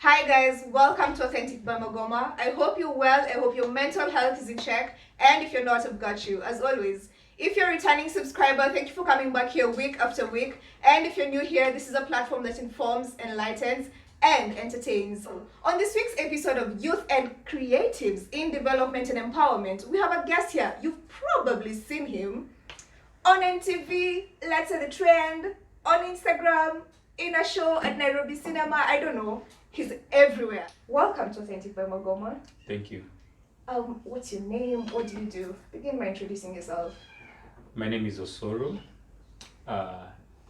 Hi guys, welcome to Authentic by Magoma. I hope you're well, I hope your mental health is in check, and if you're not, I've got you. As always, if you're a returning subscriber, thank you for coming back here week after week. And if you're new here, this is a platform that informs, enlightens, and entertains. On this week's episode of Youth and Creatives in Development and Empowerment, we have a guest here. You've probably seen him on MTV, Let's Say TheTrend, on Instagram, in a show at Nairobi Cinema, I don't know. He's everywhere. Welcome to Authentic by Magoma. Thank you. What's your name? What do you do? Begin by introducing yourself. My name is Osoro,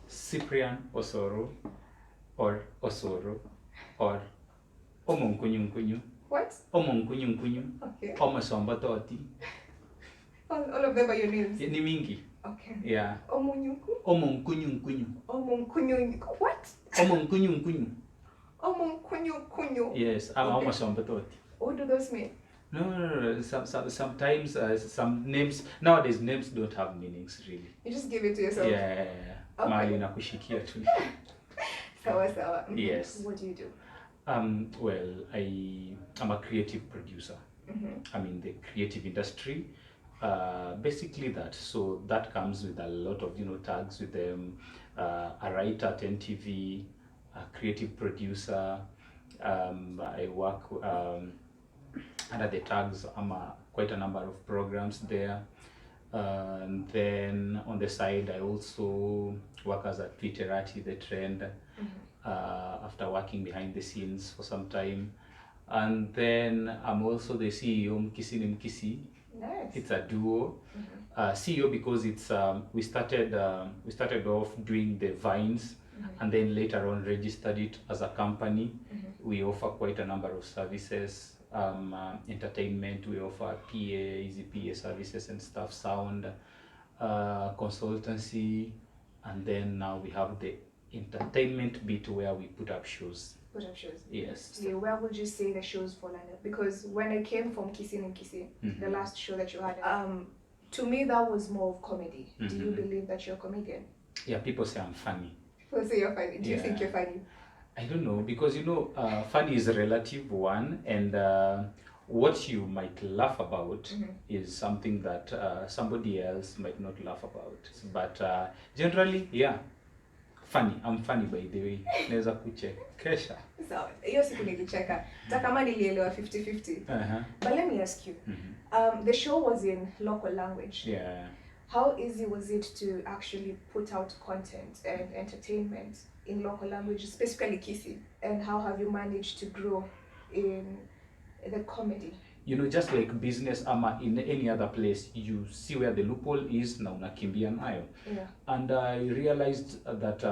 Cyprian Osoro, or Osoro, or Omonkunyu. What? Omonkunyu. Okay. Omasomba toti. All of them are your names? Ni mingi. Okay. Yeah. Omunyuku? Omonkunyu. Omonkunyu. What? Omonkunyu. Omonkunyu. Yes, Omasomba toti. What do those mean? No. Sometimes some names, nowadays names don't have meanings really. You just give it to yourself? Yeah. Okay. Mali nakushikia tu. Sawa. Yes. What do you do? Well, I'm a creative producer. I'm in the creative industry. Basically that. So that comes with a lot of tags with them. A writer at NTV, a creative producer. I work under the tags. Quite a number of programs there. And then on the side, I also work as a Twitterati, TheTrend. After working behind the scenes for some time, and then I'm also the CEO MkisiiniMkisii. Nice. It's a duo. CEO because it's we started off doing the vines, and then later on registered it as a company. We offer quite a number of services, entertainment. We offer PA, easy PA services and stuff, sound, consultancy, and then now we have the entertainment bit where we put up shows. Yes. Yeah, where would you say the shows fall under? Because when I came from MkisiiniMkisii, the last show that you had, to me that was more of comedy. Do you believe that you're a comedian? Yeah, people say I'm funny. People say you're funny. Do you think you're funny? I don't know, because funny is a relative one, and what you might laugh about is something that somebody else might not laugh about. But generally, yeah. Funny. I'm funny by the way. Naweza kuchekesha. So, hiyo siku nilicheka. Takama nilielewa 50-50. But let me ask you. The show was in local language. Yeah. How easy was it to actually put out content and entertainment in local language, specifically Kisii? And how have you managed to grow in the comedy? Just like business in any other place, you see where the loophole is na unakimbia nayo. Yeah. And I realized that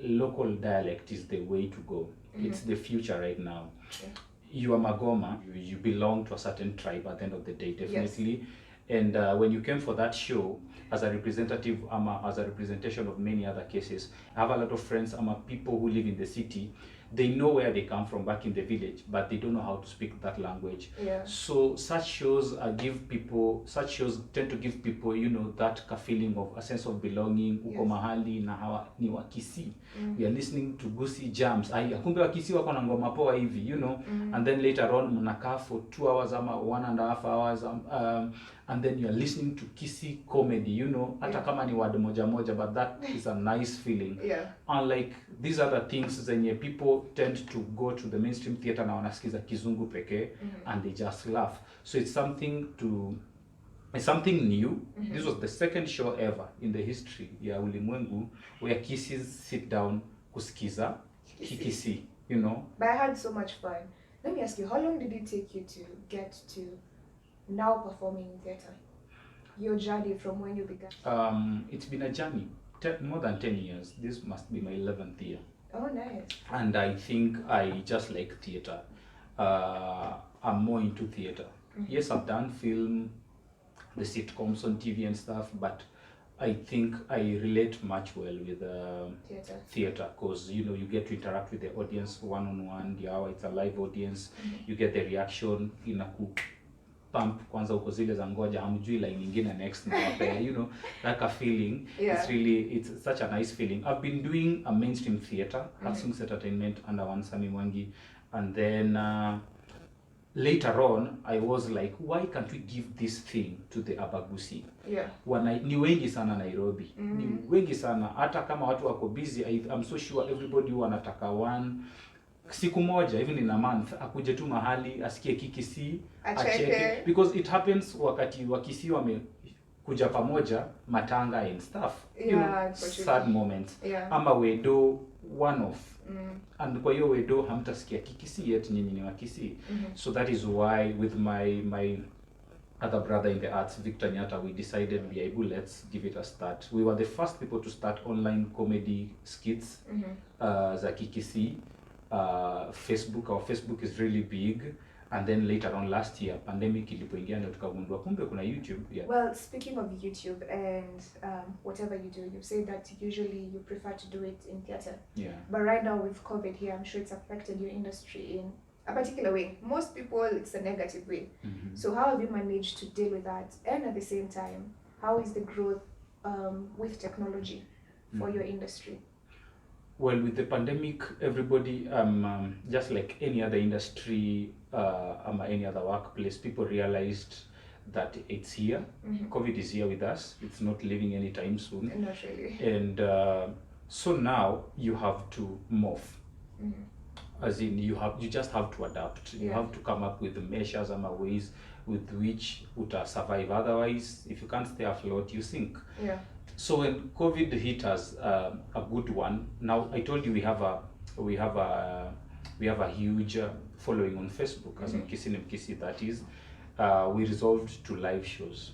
local dialect is the way to go. It's the future right now. Yeah. You are Magoma, you belong to a certain tribe at the end of the day, definitely. Yes. And when you came for that show, as a representative, as a representation of many other cases, I have a lot of friends, people who live in the city. They know where they come from back in the village, but they don't know how to speak that language. Yeah. So such shows tend to give people, that feeling of a sense of belonging. Uko mahali na hawa ni wa Kisii. We are listening to Gusii jams. Kumbe wa Kisii wako na ngoma poa hivi, And then later on mnakaa for 2 hours ama 1.5 hours, and then you are listening to Kisii comedy, hata kama ni word moja, but that is a nice feeling. Yeah. Unlike these other things zenye people tend to go to the mainstream theater na wanasikiza kizungu pekee, and they just laugh. So it's something new. This was the second show ever in the history ya ulimwengu where Kisii sit down kusikiza Kisii, But I had so much fun. Let me ask you, how long did it take you to get to now performing in theater? Your journey from when you began? It's been a journey, more than 10 years. This must be my 11th year. Oh, nice. And I think I just like theater. I'm more into theater. Yes, I've done film, the sitcoms on TV and stuff, but I think I relate much well with theater because you get to interact with the audience one-on-one. It's a live audience. You get the reaction pump kwanza uko zile za ngoja hamjui line nyingine next na wapea, you know, like a feeling. It's such a nice feeling. I've been doing a mainstream theater, Hustings Entertainment under one Sami Mwangi, and then later on I was like, why can't we give this thing to the Abagusi? Ni wengi sana Nairobi. Ni wengi sana, hata kama watu wako busy, I'm so sure everybody wanataka one siku moja, even in a month, akuje tu mahali asikie Kikisii, acheke, because it happens wakati wakisii wamekuja pamoja, matanga and stuff, you know, sad moments, ama wedo one off, and kwa hiyo wedo hamtasikia Kikisii yet, nyinyi ni Wakisii. So that is why with my other brother in the arts, Victor Nyata, we decided, let's give it a start. We were the first people to start online comedy skits za Kikisii. Our Facebook is really big, and then later on last year pandemic ilipoingia ndio tukagundua kumbe kuna YouTube. Well, speaking of YouTube and whatever you do, you say that usually you prefer to do it in theater. But right now with COVID here, I'm sure it's affected your industry in a particular way. Most people, it's a negative way. So how have you managed to deal with that? And at the same time, how is the growth with technology for your industry? Well, with the pandemic, everybody, just like any other industry, any other workplace, people realized that it's here. COVID is here with us. It's not leaving anytime soon. Not really. And so now you have to morph. As in, you just have to adapt. You have to come up with the measures and ways with which would survive. Otherwise, if you can't stay afloat, you sink. So when COVID hit us, a good one. Now I told you we have a huge following on Facebook as MkisiiniMkisii. That is, we resolved to live shows.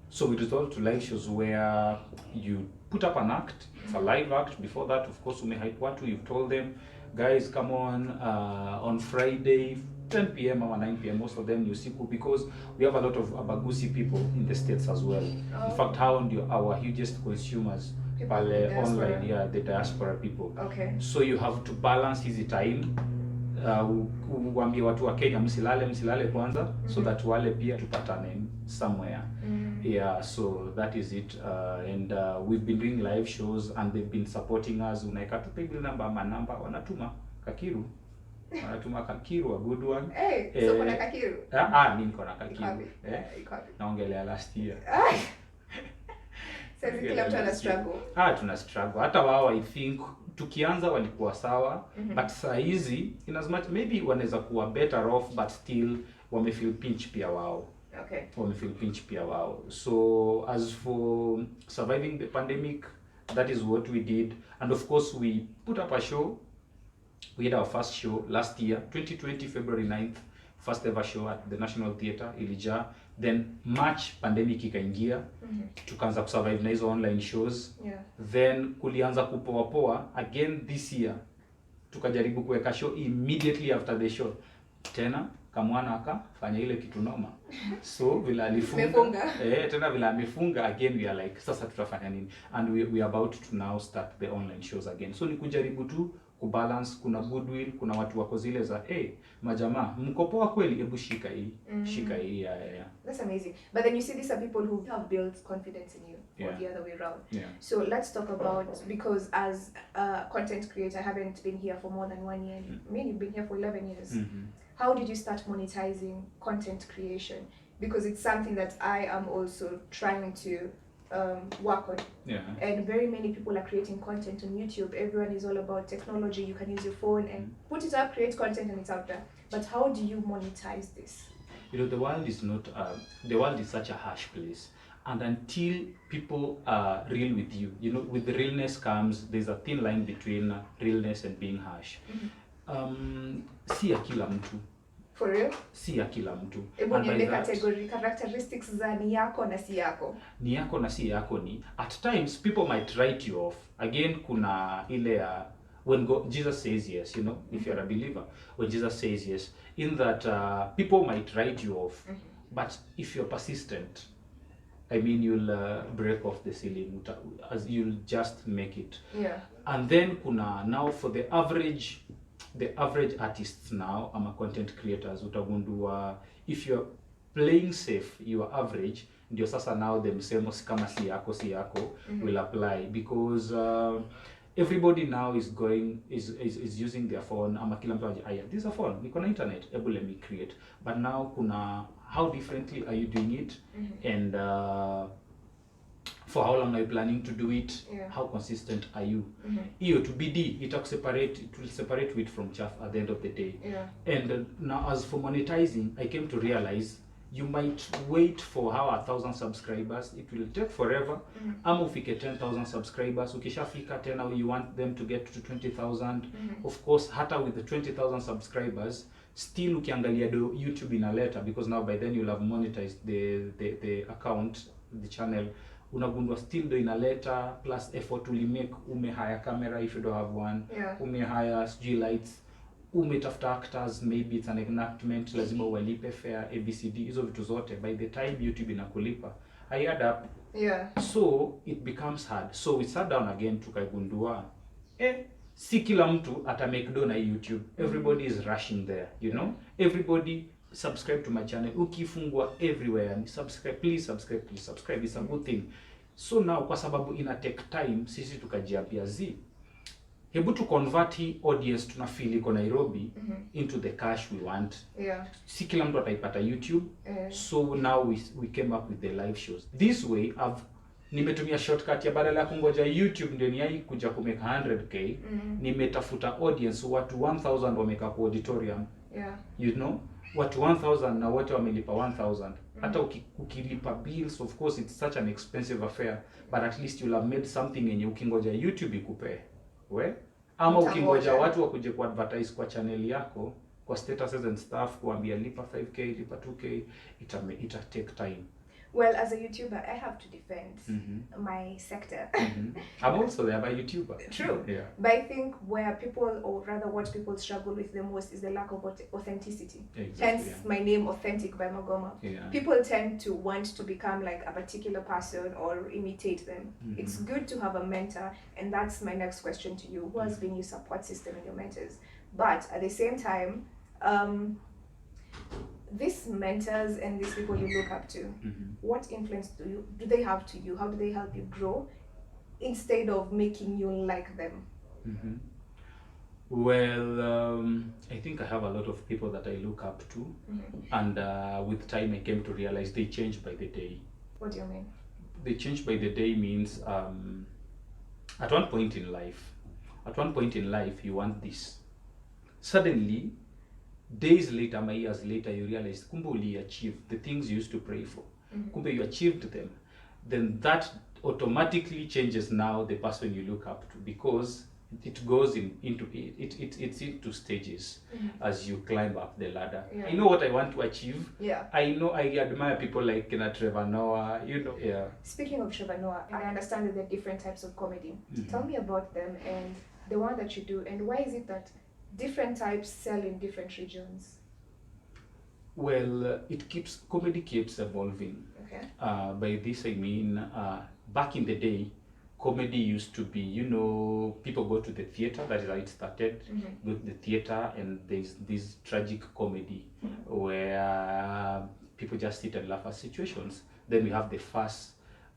So we resolved to live shows where you put up an act. It's a live act. Before that, of course, umehype watu. You've told them, guys, come on Friday, 10 p.m. or 9 p.m. Most of them ni usiku, because we have a lot of Abagusi people in the States as well. In fact, our hugest consumers pale online, the diaspora people. So you have to balance hizi time. Uambie watu wa Kenya msilale kwanza, so that wale pia tupatane somewhere. So that is it. And we've been doing live shows and they've been supporting us. Unaeka tu paybill number, manamba, wanatuma Kakiru. Wanatuma Kakiru, a good one. So kuna Kakiru? Mimi niko na Kakiru. Naongelea last year. Sasa kila mtu ana struggle. Tuna struggle. Hata wao I think tukianza walikuwa sawa, but saa hizi in as much maybe wanaweza kuwa better off, but still wamefeel pinch pia wao. Wamefeel pinch pia wao. So as for surviving the pandemic, that is what we did. And of course we put up a show. We had our first show last year, 2020, February 9th, first ever show at the National Theatre, Elijah. Then March, pandemic ikaingia, tukaanza kusurvive na hizo online shows. Then kulianza kupoa again this year. Tukajaribu kuweka show immediately after the show. Tena kamwana akafanya ile kitu noma. So vile alifunga, tena vile amefunga again, we are like, sasa tutafanya nini? And we are about to now start the online shows again. So ni kujaribu tu kubalance, kuna goodwill, kuna watu wako zile za majamaa mko poa kweli, hebu shika hii. That's amazing. But then you see, these are people who have built confidence in you, or the other way around. So let's talk about, because as a content creator, I haven't been here for more than 1 year. I mean, you've been here for 11 years. How did you start monetizing content creation? Because it's something that I am also trying to work on. And very many people are creating content on YouTube. Everyone is all about technology. You can use your phone and put it up, create content, and it's out there. But how do you monetize this? You know, the world is such a harsh place. And until people are real with you, you know, with the realness comes, there's a thin line between realness and being harsh. Si ya kila mtu. For real? Si ya kila mtu. Ebu niende category, characteristics za ni yako na si yako. Ni yako na si yako ni, at times people might write you off. Again, kuna ile when Jesus says yes, you know, if you're a believer, when Jesus says yes, in that people might write you off, but if you're persistent, I mean, you'll break off the ceiling, as you'll just make it. And then kuna now for the average the average artists now ama content creators utagundua if you're playing safe, you are average, ndio sasa now the msemo kama si yako will apply, because everybody now is going is using their phone, ama kila mtu aya, this is a phone, niko na internet, able let me create. But now kuna how differently are you doing it, and for how long are you planning to do it, how consistent are you, hiyo to BD it will separate wheat from chaff at the end of the day. And now as for monetizing, I came to realize you might wait for how 1,000 subscribers, it will take forever. Ama ufike 10,000 subscribers, ukishafika tena you want them to get to 20,000. Of course, hata with the 20,000 subscribers, still ukiangalia do YouTube inaleta, because now by then you'll have monetized the account, the channel. Unagundwa still do inaleta, plus effort ulimake, umehire camera if you don't have one, umehire SG lights, umetafuta actors, maybe it's an enactment, lazima walipe fare, ABCD, hizo vitu zote. By the time YouTube inakulipa, I add up. So it becomes hard. So we sat down again tukagundua, si kila mtu ata make do na YouTube. Everybody is rushing there, you know. Everybody subscribe to my channel. Ukifungwa everywhere, subscribe, please subscribe, please subscribe. It's a good thing. So now kwa sababu ina take time, sisi tukajiambia hebu to convert hii audience tuna feel iko Nairobi into the cash we want. Si kila mtu ataipata YouTube. So now we came up with the live shows. This way nimetumia shortcut ya badala ya kungoja YouTube ndio niai kuja kumeka 100k, nimetafuta audience watu 1000 wameka kwa auditorium. You know, watu 1000 na wote wamelipa 1000. Hata ukilipa bills, of course it's such an expensive affair, but at least you'll have made something yenye ukingoja YouTube ikupe. Ama ukingoja watu wakuje ku advertise kwa channel yako, kwa statuses and stuff, kuambia lipa 5k, lipa 2k, it take time. Well, as a YouTuber, I have to defend my sector. I'm also there by YouTuber. True. But I think where people, or rather what people struggle with the most, is the lack of authenticity. Hence my name, Authentic by Magoma. People tend to want to become like a particular person or imitate them. It's good to have a mentor, and that's my next question to you. Who has been your support system and your mentors? But at the same time, these mentors and these people you look up to, what influence do they have to you? How do they help you grow instead of making you like them? Well, I think I have a lot of people that I look up to, and with time I came to realize they change by the day. What do you mean? They change by the day means at one point in life you want this. Suddenly, days later, my years later, you realize kumbe uli achieve the things you used to pray for. Kumbe you achieved them. Then that automatically changes now the person you look up to, because it goes it's into stages as you climb up the ladder. I know what I want to achieve. I know I admire people like Trevor Noah, you know. Speaking of Trevor Noah, I understand that there are different types of comedy. Tell me about them and the one that you do, and why is it that different types sell in different regions? Well, comedy keeps evolving. By this I mean, back in the day, comedy used to be, you know, people go to the theater, that is how it started. Go to the theater, and there's this tragic comedy where people just sit and laugh at situations. Then we have the fast,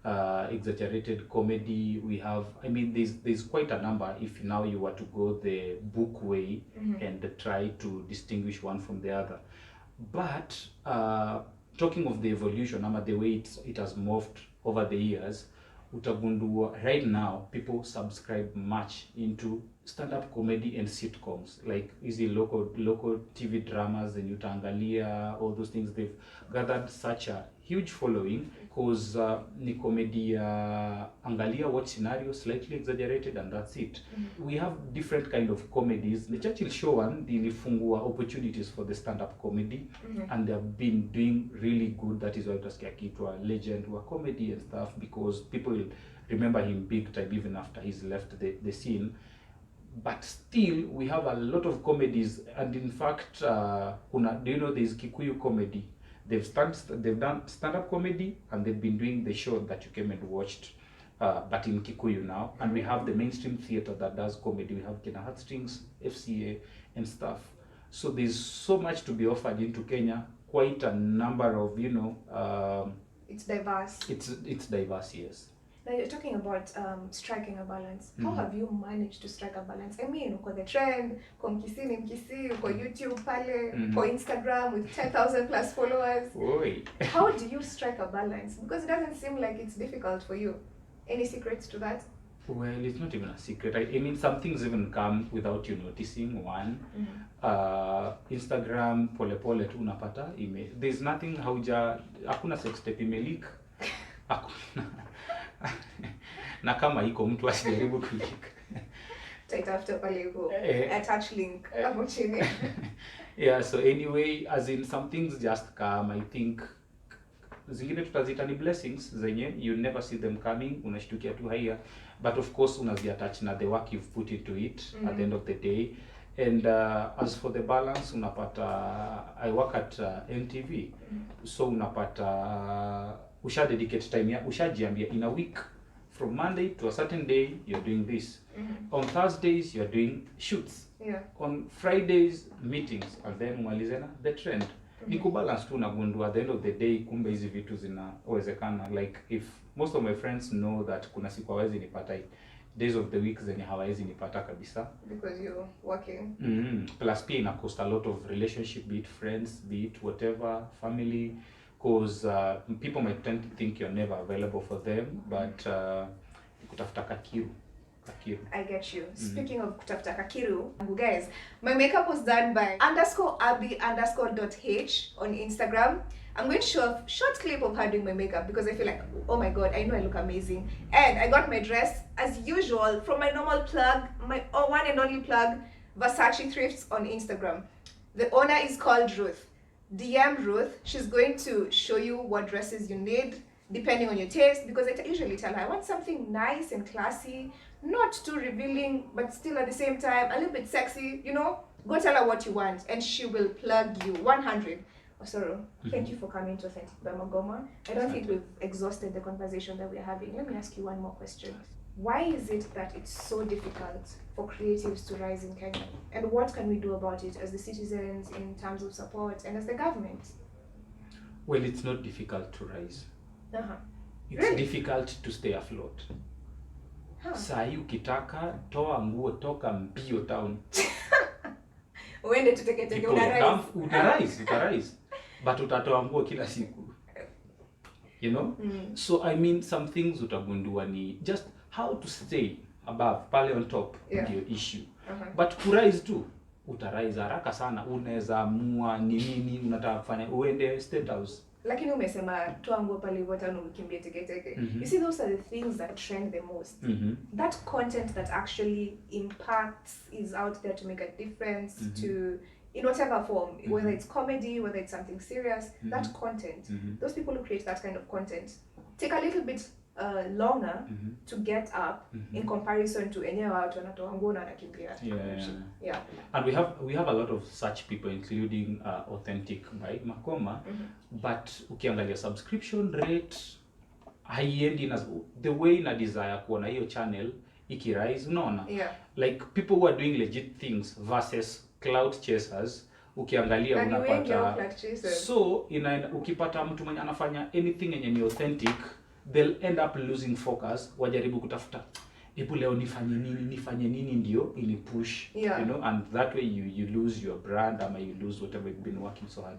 exaggerated comedy. We have, I mean, there's quite a number if now you were to go the book way and try to distinguish one from the other. But talking of the evolution, the way it has morphed over the years, utagundua right now people subscribe much into stand-up comedy and sitcoms, like easy local TV dramas, and utaangalia all those things. They've gathered such a huge following because ni comedy angalia what scenario, slightly exaggerated, and that's it. We have different kind of comedies. The Churchill Show one ilifungua opportunities for the stand-up comedy, and they've been doing really good. That is why utasikia kitwa legend wa comedy and stuff, because people remember him big time even after he's left the scene. But still, we have a lot of comedies, and in fact, do you know there's Kikuyu comedy? They've done stand-up comedy, and they've been doing the show that you came and watched, but in Kikuyu now. And we have the mainstream theater that does comedy. We have Kina Heartstrings, FCA, and stuff. So there's so much to be offered into Kenya, quite a number of, it's diverse. It's diverse, yes. Now you're talking about striking a balance. How have you managed to strike a balance? I mean, uko TheTrend, uko MkisiiniMkisii, uko YouTube pale, uko Instagram with 10,000 plus followers. Oi. How do you strike a balance? Because it doesn't seem like it's difficult for you. Any secrets to that? Well, it's not even a secret. I mean, some things even come without you noticing. One, Instagram pole tu unapata there's nothing hakuna sex tape imeleak. Hakuna. Na kama iko mtu asijaribu kuleak. Taitafuta pale huko. Attach link hapo chini. Yeah, so anyway, as in some things just come, I think zingine tutazita ni blessings zenye you never see them coming, unashtukia tu haya, but of course unaziattach na the work you've put into it at the end of the day. And as for the balance, unapata I work at NTV, so unapata usha dedicate time ya ushajiambia in a week from Monday to a certain day you're doing this. On Thursdays you're doing shoots. On Fridays meetings, and then umalizena TheTrend. Ni kubalance tu nagundua at the end of the day kumbe hizi vitu zinawezekana. Like if most of my friends know that kuna siku hawezi nipata days of the week zenye hawezi nipata kabisa because you're working. Plus pia ina cost a lot of relationship, be it friends, be it whatever, family, because people might tend to think you're never available for them, but kutafuta kakiru. I get you. Speaking of kutafuta kakiru, guys, my makeup was done by _Abby_.h on Instagram. I'm going to show a short clip of her doing my makeup because I feel like, oh my god, I know I look amazing. And I got my dress as usual from my normal plug, my one and only plug, Versace Thrifts on Instagram. The owner is called Ruth. DM Ruth. She's going to show you what dresses you need depending on your taste, because I usually tell her I want something nice and classy, not too revealing, but still at the same time a little bit sexy, Go tell her what you want and she will plug you 100. Osoro, thank you for coming to Authentic by Magoma. I don't think we've exhausted the conversation that we're having. Let me ask you one more question. Why is it that it's so difficult for creatives to rise in Kenya? And what can we do about it as the citizens in terms of support and as the government? Well, it's not difficult to rise. It's Really? difficult to stay afloat. Saa hii ukitaka toa nguo toka mbio town. Uende tuteketeke utarise. But utatoa nguo kila siku. So I mean some things utagundua ni just how to stay above, pale on top, ndio issue. But kurise tu, utarise haraka sana, unaweza amua ni nini unataka kufanya, uende State House. Lakini umesema toa nguo pale wotano ukimbie teketeke. You see, those are the things that trend the most. That content that actually impacts is out there to make a difference to in whatever form, whether it's comedy, whether it's something serious, that content, those people who create that kind of content take a little bit longer to get up in comparison to enyewe watu wanatoa nguo na wanakimbia. Yeah. And we have a lot of such people, including Authentic by Magoma, but ukiangalia subscription rate haiendi the way na desire kuona hiyo channel ikirise, unaona? Like people who are doing legit things versus cloud chasers, ukiangalia unapata so ukipata mtu mwenye anafanya anything yenye ni authentic, they'll end up losing focus, wajaribu kutafuta hebu leo nifanye nini ndio ili push, and that way you lose your brand ama you lose whatever you've been working so hard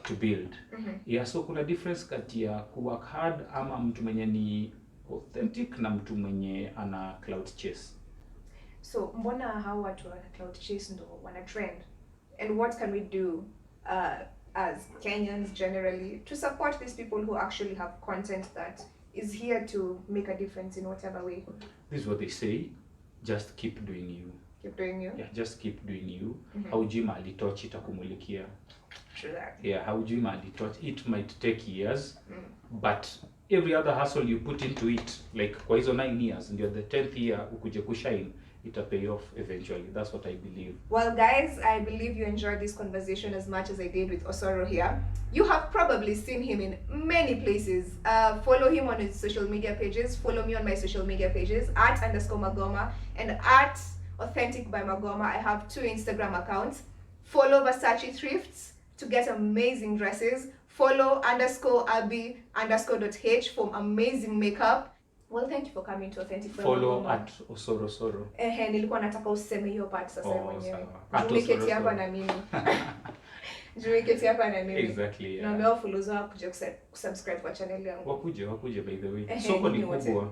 to build. So kuna difference kati ya kuwork hard ama mtu mwenye ni authentic na mtu mwenye ana cloud chase. So mbona hao watu wana cloud chase ndo wana trend, and what can we do as Kenyans generally to support these people who actually have content that is here to make a difference in whatever way? This is what they say, just keep doing you. Keep doing you? Yeah, just keep doing you. Haujui mahali torch itakumulikia. True that. Yeah, haujui mahali torch. It might take years, but every other hustle you put into it, like kwa hizo 9 years, ndio the 10th year ukuje kushine, it'll pay off eventually. That's what I believe. Well guys, I believe you enjoyed this conversation as much as I did with Osoro here. You have probably seen him in many places. Follow him on his social media pages. Follow me on my social media pages @_Magoma and Authentic by Magoma. I have 2 Instagram accounts. Follow Versace Thrifts to get amazing dresses. Follow _Abby_.h for amazing makeup. Well, thank you for coming to Authentic by Follow Magoma. at Osoro. Nilikuwa nataka useme hiyo part sasa mwenyewe. At Jumiketi hapa na mimi. Jumiketi hapa na mimi. Exactly. Yeah. Naomba followers wako kuja kusubscribe kwa channel yangu. Wakuje by the way. Soko ni kubwa.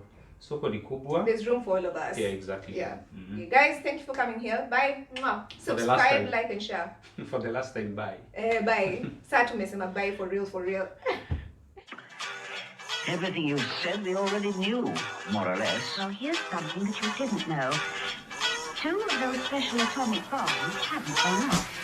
Kubwa. There's room for all of us. Yeah, exactly. Yeah. Mm-hmm. You guys, thank you for coming here. Bye. Mwah. Subscribe, like and share. For the last time, bye. Bye. Sasa tumesema bye for real. Everything you said they already knew, more or less. Well, here's something that you didn't know. 2 of those special atomic bombs haven't gone off.